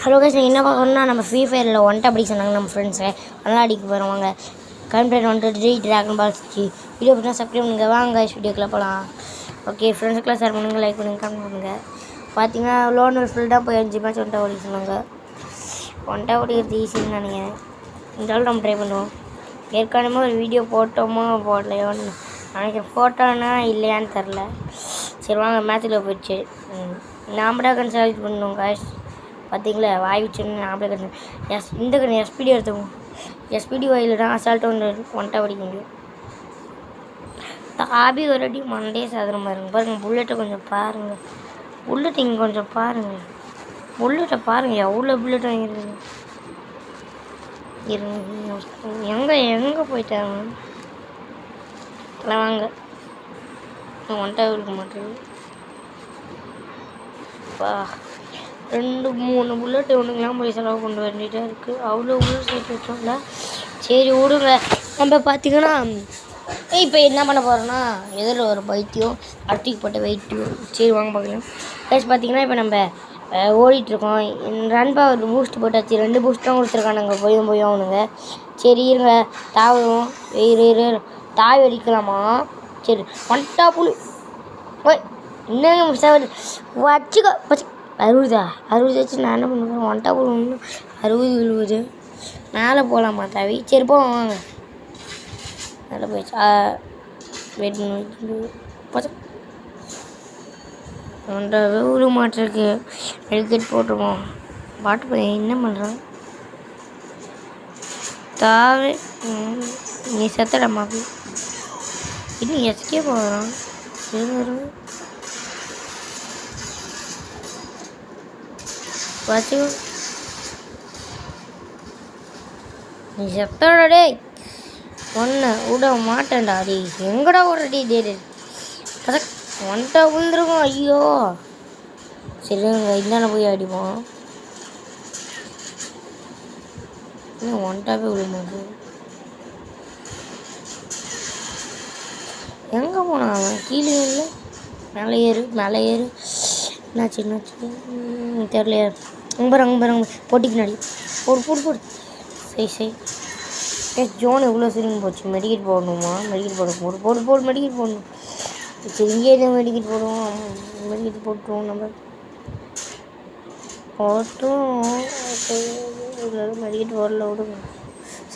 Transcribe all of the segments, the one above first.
Hello guys, என்ன பார்க்கணும்னா நம்ம ஃப்ரீ ஃபயரில் ஒன்ட்டை அடிக்க சொன்னாங்க நம்ம ஃப்ரெண்ட்ஸை. நல்லா அடிக்க போகிறவங்க கம்ப்ளைண்ட் 123 ட்ராகன் பால் சி வீடியோ பார்த்தா சப்ஸ்கிரைப் பண்ணுங்க. வாங்க கைஸ் வீடியோக்குள்ளே போகலாம். ஓகே ஃப்ரெண்ட்ஸுக்கெலாம் ஷேர் பண்ணுங்கள், லைக் பண்ணுங்கள், கமெண்ட் பண்ணுங்கள். பார்த்தீங்கன்னா லோன் ஃபுல் தான் போய் 5 மேட்ச் ஒன்ட்டை ஓடிக்க சொன்னாங்க. ஒன்ட்டை ஓடிக்கிறது ஈஸின்னு நினைக்கிறேன். இருந்தாலும் நம்ம ட்ரை பண்ணுவோம். ஏற்கனவே ஒரு வீடியோ போட்டோமோ போடலையோன்னு நினைக்கிறேன். போட்டோன்னா இல்லையான்னு தெரில. சரி வாங்க மேட்ச்சில் போயிடுச்சு. நாம தான் கன்சல்ட் பண்ணுவோம் கைஸ். பார்த்தீங்களா வாய் வச்சுன்னு நாமளே கட்டு இந்த கண்ணு எஸ்பிடி எடுத்துக்கோங்க. எஸ்பிடி வாயில் தான் அசால்ட்டு ஒன்ட்டை படிக்க முடியும். தாபி ஒரு அடி மண்டே சாதனம் பாருங்கள். புல்லெட்டை கொஞ்சம் பாருங்கள். புல்லெட் இங்கே கொஞ்சம் பாருங்கள். புல்லெட்டை பாருங்கள், எவ்வளோ புல்லெட் வாங்கியிருக்குது. எங்கே போயிட்டாங்க வாங்க. ஒன்ட்டை இருக்க மாட்டேங்குது. 2-3 புல்லெட்டு ஒன்றுங்களாம் போய் செலவு கொண்டு வேண்டிகிட்டே இருக்குது. அவ்வளோ புல்லட் சேர்த்து வச்சோம்ல. சரி விடுங்க. நம்ம பார்த்திங்கன்னா இப்போ என்ன பண்ண போகிறோன்னா எதில் ஒரு பைத்தியம் அட்டிக்கு போட்ட வெயிட்டியும். சரி வாங்க பார்க்கலாம். ப்ளஸ் பார்த்திங்கன்னா இப்போ நம்ம ஓடிட்டுருக்கோம். ரன் பவர் பூஸ்ட் போட்டாச்சு. 2 பூஸ்ட்டும் கொடுத்துருக்கானுங்க. போயும் அவனுங்க. சரி இருங்க தாவும் தாவி அடிக்கலாமா? சரி ஒன்ட்டா புளி ஓய் என்னங்க வச்சுக்கோ 60 வச்சு நான் என்ன பண்ணுவேன்? ஒன்ட்டா போடுவோம்னு 60 விழுவுது. மேலே போகலாமா தாவி? சரி போவோம் வாங்க. மேலே போயிடுச்சு. வெயிட் பண்ணி ஒன்றாவே விழு மாட்டிருக்கு. மெடிக்கெட் போட்டுருவோம். பாட்டு போய் என்ன பண்ணுறான்? தாவே நீ செத்தடமாக்கு இன்னும் எஸ்கே போகிறான். வச்சு நீ செத்தோடே ஒன்று விட மாட்டேன்டா. அடி எங்கடா ஓடுறடி? டே ஒன்ட்டை விழுந்துருக்கும். ஐயோ சரிங்க இந்தாண்ட போய் அடிப்போம். இன்னும் ஒன்ட்டாவே விழுமாது. எங்கே போனான் அவன்? கீழே இல்லை மேலே ஏறு. என்னாச்சு தெரியலையா? அங்கே போட்டிக்கு பின்னாடி போடு. சரி ஜோன் எவ்வளோ சரிங்க போச்சு. மெடிக்கெட் போடணுமா? மெடிக்கெட் போடு மெடிக்கெட் போடணும். சரி இங்கே மெடிக்கெட் போடுவோம். மெடிக்கெட் போட்டுருவோம். நம்ம மெடிக்கெட் போடல விடுங்க.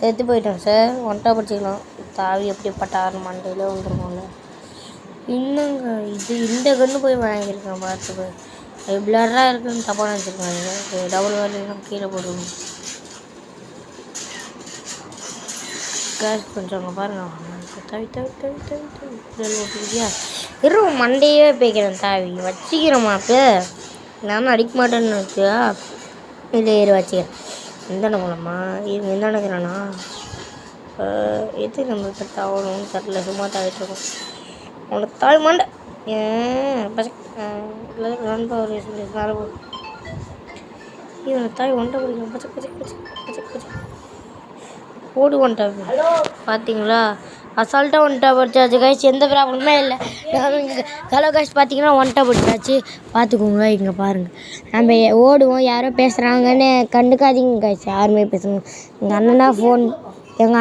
செத்து போயிட்டோம் சார். ஒன்ட்டா படிச்சிக்கலாம். தாவி எப்படி பட்டாரு மண்டையில் வந்துருக்கோம்ல. இன்னுங்க இந்த கன்று போய் வாங்கியிருக்கேன். பார்த்து போய் பிளராக இருக்குன்னு தப்பாக நினச்சிருக்காங்க. டபுள் வேலையும் கீழே போடுவோம். கேஸ் கொஞ்சம் பாருங்கள். ஓட்டிக்கிட்டியா வெறும் மண்டையே போய்க்கிறேன். தாவி வச்சுக்கிறோமா? இப்போ நானும் அடிக்க மாட்டேன்னு நினச்சியா? இல்லை வச்சுக்கிறேன். எந்தாண்ட போகலாமா? எந்த நினைக்கிறேன்னா எது நம்மளுக்கு தவணும்னு தெரில. சும்மா தாவிட்டுருக்கோம். உனக்கு தாய் மாண்டை ரன் பவர் மேலே போ. இவனை தாய் ஒன்ட்டை பிடிக்கணும். ஓடு ஒன்ட்டா பார்த்தீங்களா? அசால்ட்டாக ஒன்ட்டா படிச்சாச்சு கைஸ். எந்த ப்ராப்ளமே இல்லை. ஹலோ கைஸ் பார்த்தீங்கன்னா ஒன்ட்டா படிச்சாச்சு. பார்த்துக்கோங்க. இங்கே பாருங்கள். நம்ம ஓடுவோம். யாரோ பேசுகிறாங்கன்னு கண்டுக்காதீங்க கைஸ். யாருமே பேசுங்க. எங்கள்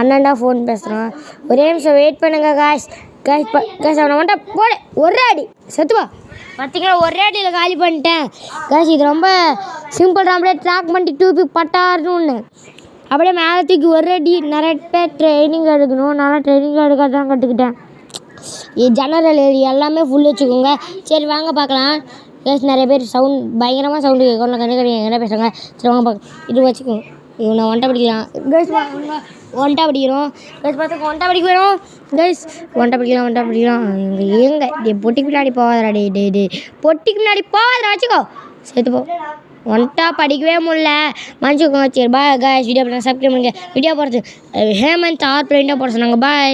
அண்ணன்டா ஃபோன் பேசுகிறான். ஒரே நிமிஷம் வெயிட் பண்ணுங்க கைஸ். அவனை வந்துட்டா போடு. ஒரே அடி செத்துவா. பார்த்தீங்கன்னா ஒரே அடியில் காலி பண்ணிட்டேன் கைஸ். இது ரொம்ப சிம்பிள் தான். அப்படியே ட்ராக் பண்ணிட்டு 2 பட்டாருன்னு அப்படியே மேலே தூக்கி ஒரு அடி. நிறைய பேர் ட்ரைனிங் எடுக்கணும். நல்லா ட்ரைனிங் எடுக்க தான் கற்றுக்கிட்டேன். ஜெனரல் ஏரியா எல்லாமே ஃபுல் வச்சுக்கோங்க. சரி வாங்க பார்க்கலாம் கைஸ். நிறைய பேர் பயங்கரமாக சவுண்டு கேட்கணும். கண்டிப்பாக என்ன பேசுகிறாங்க? சரி வாங்க பார்க்க. இது வச்சுக்கோங்க. இவனை ஒன்ட்டை படிக்கலாம் கைஸ். ஒன்ட்டா படிக்கிறோம் கைஸ். பார்த்துக்கோ ஒன்ட்டா படிக்க வேணும் கைஸ். ஒன்ட்டா படிக்கலாம். எங்கே பொட்டிக்கு பின்னாடி போகாதடா. பொட்டிக்கு பின்னாடி போகாதடா. வச்சுக்கோ சேர்த்துப்போ. ஒன்ட்டா படிக்கவே முடியல. மன்னிச்சுக்கோங்க. சரி பாய் கைஸ். வீடியோ சப்ஸ்கிரைப் பண்ணுங்க. வீடியோ போடுறது ஹேமந்த் ஆர் பிரிண்டாக போட சொன்னாங்க. பாய்.